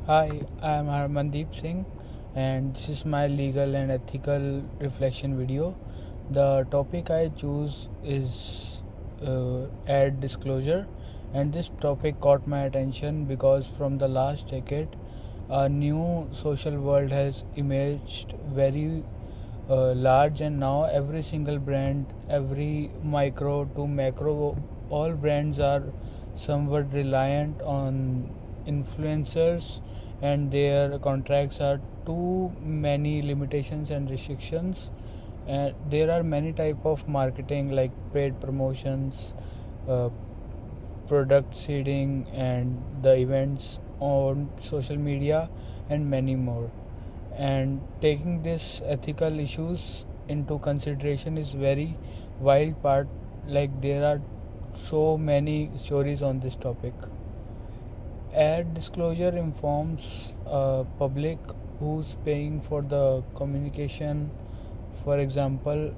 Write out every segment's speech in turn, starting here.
Hi, I am Harmandeep Singh, and this is my legal and ethical reflection video. The topic I choose is ad disclosure, and this topic caught my attention because from the last decade, a new social world has emerged very large, and now every single brand, every micro to macro, all brands are somewhat reliant on influencers, and their contracts are too many limitations and restrictions. And there are many type of marketing like paid promotions, uh, product seeding, and the events on social media, and many more. And taking this ethical issues into consideration is very wild part. Like there are so many stories on this topic. Ad disclosure informs public who's paying for the communication. For example,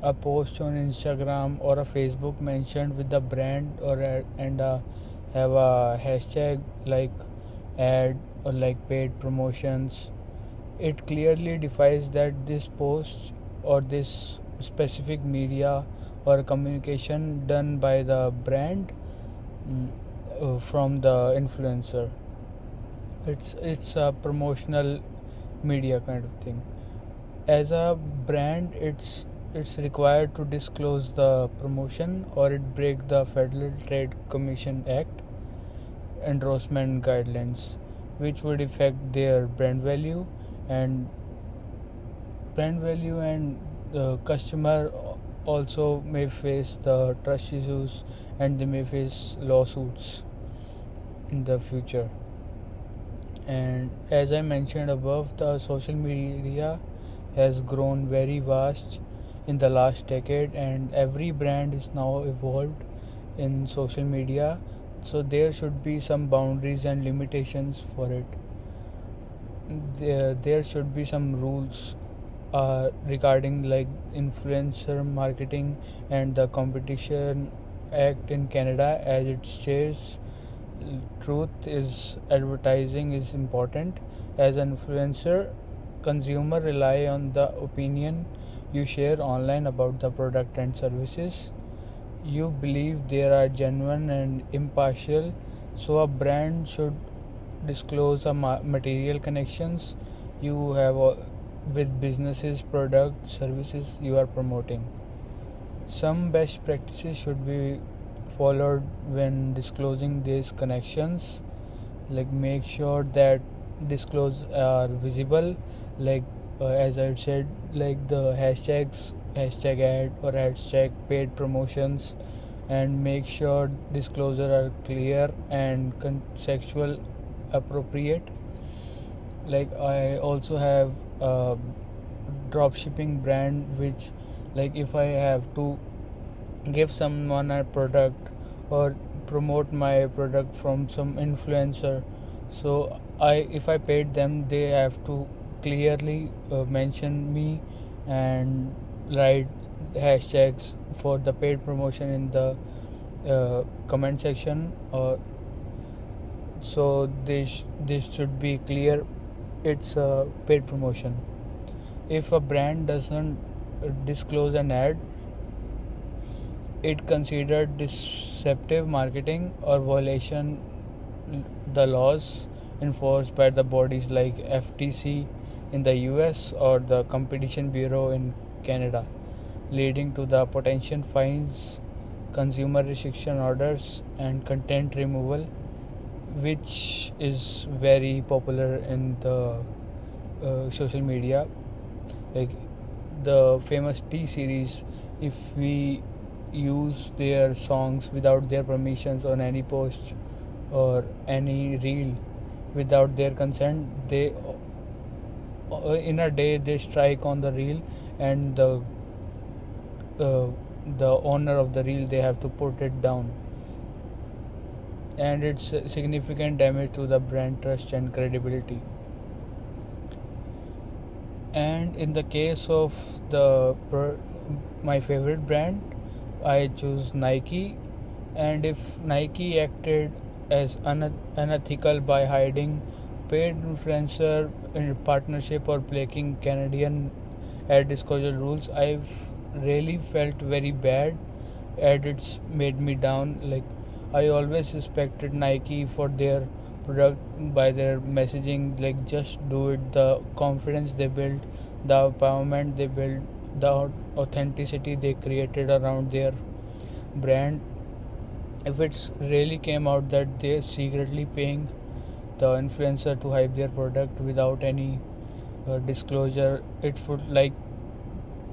a post on Instagram or a Facebook mentioned with the brand or ad, and have a hashtag like ad or like paid promotions. It clearly defines that this post or this specific media or communication done by the brand, mm, from the influencer. It's a promotional media kind of thing. As a brand, it's required to disclose the promotion or it break the Federal Trade Commission Act endorsement guidelines, which would affect their and brand value and the customer also may face the trust issues, and they may face lawsuits in the future. And as I mentioned above, the social media has grown very vast in the last decade, and every brand is now evolved in social media, so there should be some boundaries and limitations for it. There should be some rules regarding like influencer marketing and the competition act in Canada. As it states, truth is advertising is important. As an influencer, consumer rely on the opinion you share online about the product and services. You believe they are genuine and impartial, so a brand should disclose a material connections you have with businesses, product, services you are promoting. Some best practices should be followed when disclosing these connections. Like make sure that disclose are visible, like as I said, like the hashtags, hashtag ad or hashtag paid promotions, and make sure disclosure are clear and contextual appropriate. Like I also have a drop shipping brand, which like if I have to give someone a product or promote my product from some influencer, so I if I paid them, they have to clearly mention me and write hashtags for the paid promotion in the comment section, so this should be clear it's a paid promotion. If a brand doesn't disclose an ad, it considered deceptive marketing or violation the laws enforced by the bodies like FTC in the US or the Competition Bureau in Canada, leading to the potential fines, consumer restriction orders, and content removal, which is very popular in the social media. Like the famous T series, if we use their songs without their permissions on any post or any reel without their consent, they in a day they strike on the reel, and uh, the owner of the reel, they have to put it down, and it's significant damage to the brand trust and credibility. And in the case of my favorite brand, I choose Nike. And if Nike acted as unethical by hiding paid influencer in partnership or breaking Canadian ad disclosure rules. I've really felt very bad, and it's made me down. Like, I always respected Nike for their product by their messaging. Like, just do it. The confidence they built, the empowerment they built, the authenticity they created around their brand. If it's really came out that they're secretly paying the influencer to hype their product without any disclosure, it would like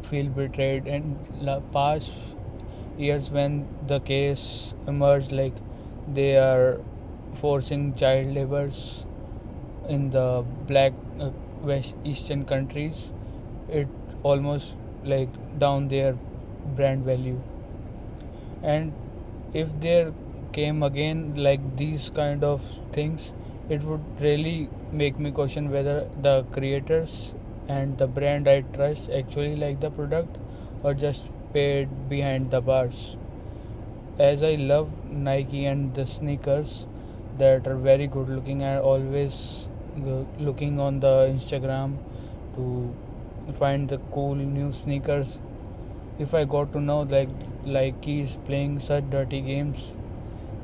feel betrayed. And past years when the case emerged, like they are forcing child labors in the black west eastern countries, it almost like down their brand value. And if there came again like these kind of things, it would really make me question whether the creators and the brand I trust actually like the product or just paid behind the bars. As I love Nike and the sneakers that are very good looking, and always looking on the Instagram to find the cool new sneakers. If I got to know like he's playing such dirty games,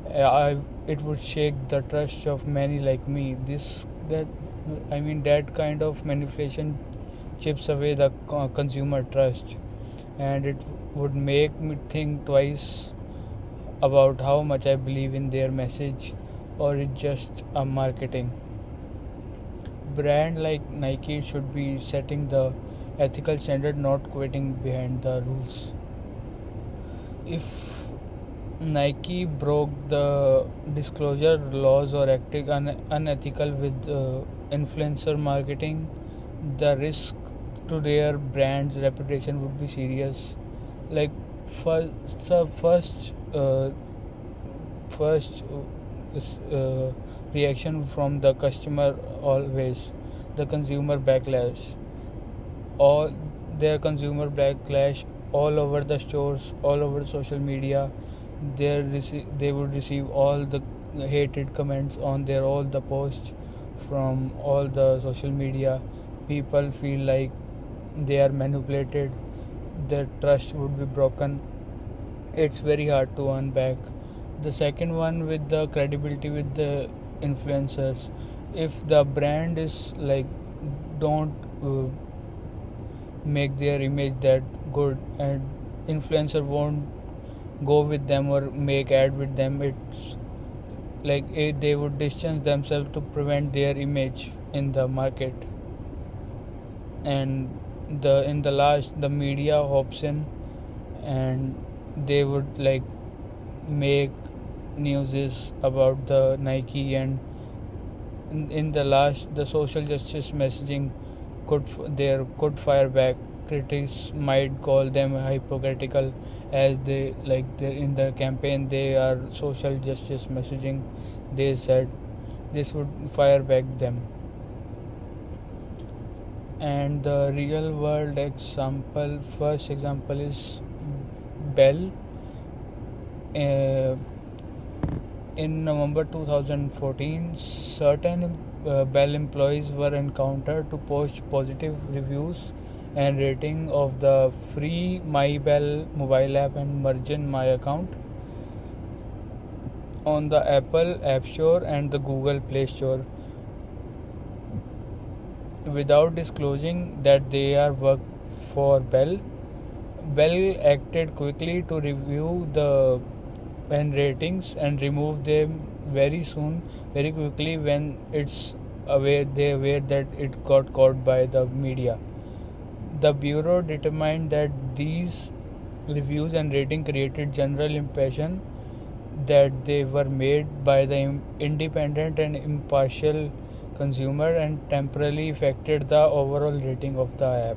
it would shake the trust of many like me. That kind of manipulation chips away the consumer trust, and it would make me think twice about how much I believe in their message, or it's just a marketing. Brand like Nike should be setting the ethical standard, not quitting behind the rules. If Nike broke the disclosure laws or acted unethical with influencer marketing, the risk to their brand's reputation would be serious. Like first, the first reaction from the customer, always the consumer backlash. All their consumer backlash all over the stores, all over social media. They would receive all the hated comments on their all the posts from all the social media. People feel like they are manipulated, their trust would be broken. It's very hard to earn back. The second one, with the credibility with the influencers. If the brand is like don't make their image that good, and influencer won't go with them or make ad with them, it's like they would distance themselves to prevent their image in the market. And in the last, the media hops in, and they would like make newses about the Nike. And in the last, the social justice messaging could fire back. Critics might call them hypocritical, as they in the campaign they are social justice messaging. They said this would fire back them. And the real world first example is Bell. In November 2014, certain Bell employees were encountered to post positive reviews and rating of the free My Bell mobile app and Merchant My account on the Apple App Store and the Google Play Store, without disclosing that they are work for Bell. Bell acted quickly to review the ratings and remove them very quickly when they aware that it got caught by the media. The bureau determined that these reviews and rating created general impression that they were made by the independent and impartial consumer, and temporarily affected the overall rating of the app.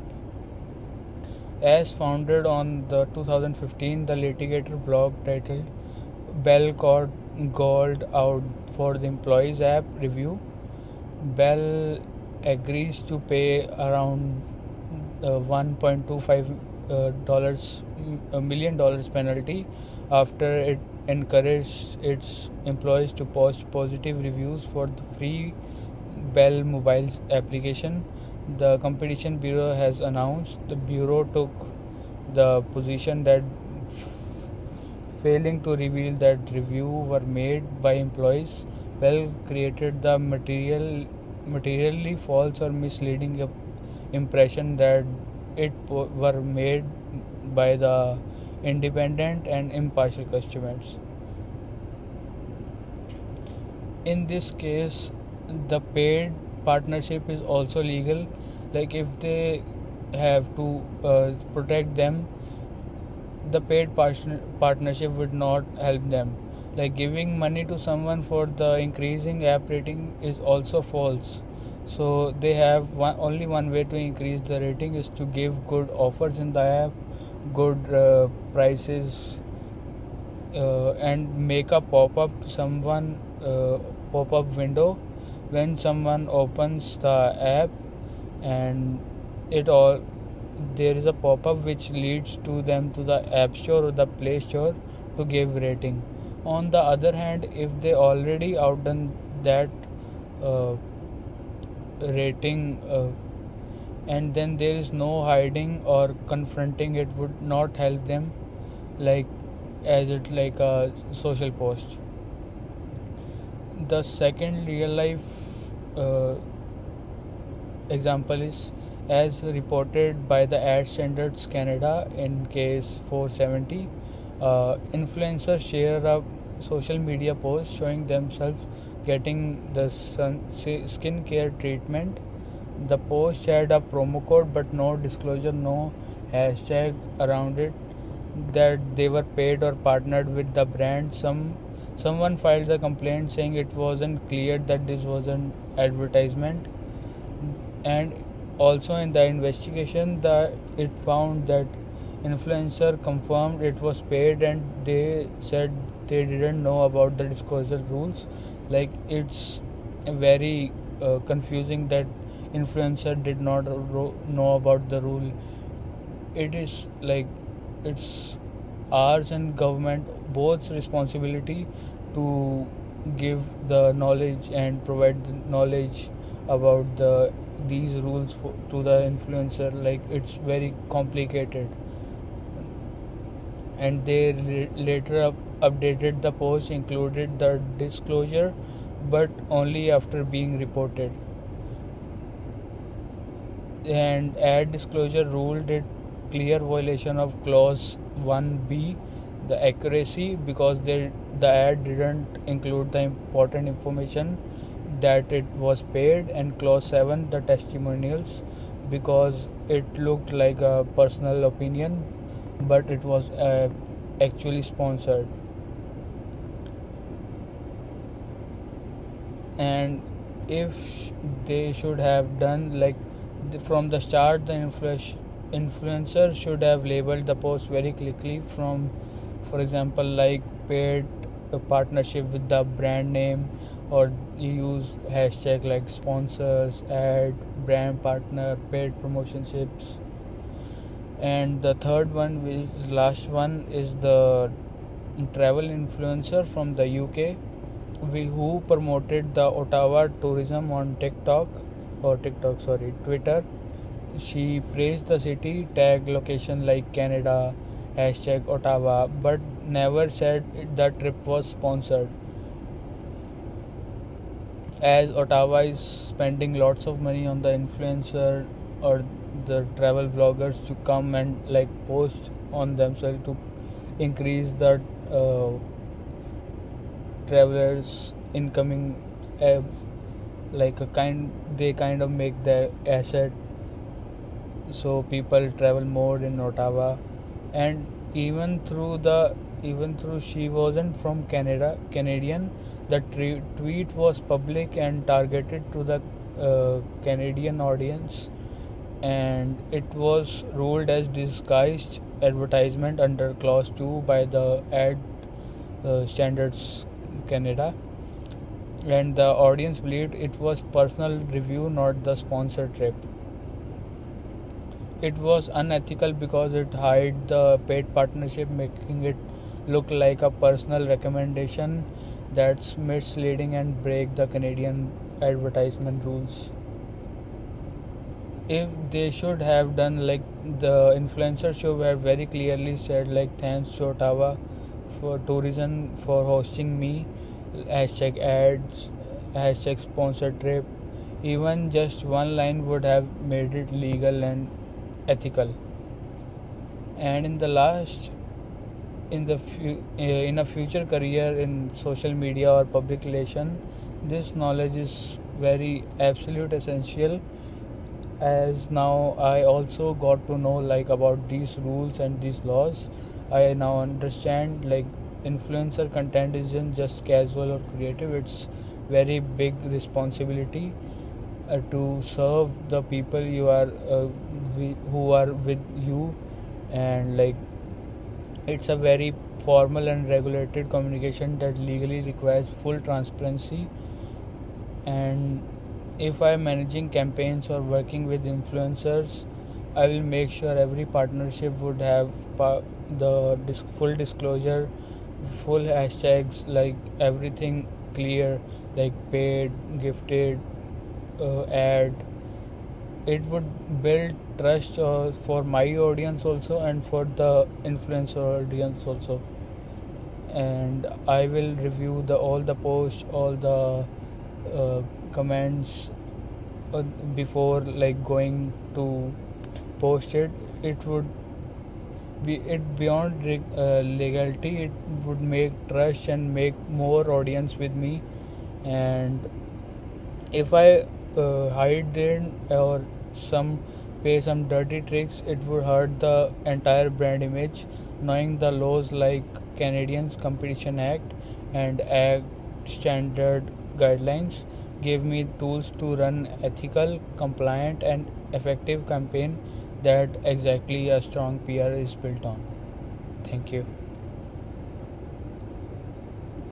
As founded on the 2015, the litigator blog titled Bell called out for the employees app review. Bell agrees to pay around $1.25 million penalty after it encouraged its employees to post positive reviews for the free Bell Mobile's application. The Competition Bureau has announced the Bureau took the position that failing to reveal that review were made by employees. Bell created the materially false or misleading impression that were made by the independent and impartial customers. In this case, the paid partnership is also legal. Like if they have to protect them, the paid partnership would not help them. Like giving money to someone for the increasing app rating is also false. So they have only one way to increase the rating is to give good offers in the app, good prices, and make a pop-up window when someone opens the app, and it all there is a pop-up which leads to them to the app store or the play store to give rating. On the other hand, if they already outdone that rating, and then there is no hiding or confronting, it would not help them, like as it like a social post. The second real life example is as reported by the Ad Standards Canada in case 470. Influencers share a social media post showing themselves getting the skincare treatment. The post had a promo code but no disclosure, no hashtag around it that they were paid or partnered with the brand. Someone filed a complaint saying it wasn't clear that this was an advertisement, and also in the investigation it found that influencer confirmed it was paid, and they said they didn't know about the disclosure rules. Like it's very confusing that influencer did not know about the rule. It is like it's ours and government both's responsibility to give the knowledge and provide the knowledge about these rules to the influencer. Like it's very complicated, and they later updated the post, included the disclosure, but only after being reported. And ad disclosure rule did clear violation of clause 1b, the accuracy, because the ad didn't include the important information that it was paid, and clause 7, the testimonials, because it looked like a personal opinion but it was actually sponsored. And if they should have done like from the start, the influencer should have labeled the post very quickly, from for example like paid partnership with the brand name, or you use hashtag like sponsors, ad, brand partner, paid promotionships. And the third one, which last one, is the travel influencer from the UK who promoted the Ottawa tourism on Twitter. She praised the city, tagged location like Canada, hashtag Ottawa, but never said the trip was sponsored, as Ottawa is spending lots of money on the influencer or the travel bloggers to come and like post on themselves to increase the travelers incoming, they kind of make the asset, so people travel more in Ottawa. And even through she wasn't from Canadian, the tweet was public and targeted to the Canadian audience, and it was ruled as disguised advertisement under clause 2 by the Ad Standards Canada, and the audience believed it was personal review, not the sponsored trip. It was unethical because it hid the paid partnership, making it look like a personal recommendation. That's misleading and break the Canadian advertisement rules. If they should have done, like, the influencer should have very clearly said, like, thanks to Ottawa for tourism for hosting me, hashtag ads, hashtag sponsored trip. Even just one line would have made it legal and ethical. And in a future career in social media or public relation, this knowledge is very absolute essential, as now I also got to know, like, about these rules and these laws. I now understand, like, influencer content isn't just casual or creative, it's very big responsibility to serve the people who are with you. And, like, it's a very formal and regulated communication that legally requires full transparency. And if I'm managing campaigns or working with influencers, I will make sure every partnership would have full disclosure, full hashtags, like everything clear, like paid, gifted, ad. It would build trust for my audience also, and for the influencer audience also. And I will review all the posts, all the comments, before, like, going to post it. It would be it beyond legality. It would make trust and make more audience with me. And if I hide it or pay some dirty tricks, it would hurt the entire brand image. Knowing the laws like Canadians Competition Act and Act Standard guidelines gave me tools to run ethical, compliant, and effective campaign that exactly a strong PR is built on. Thank you.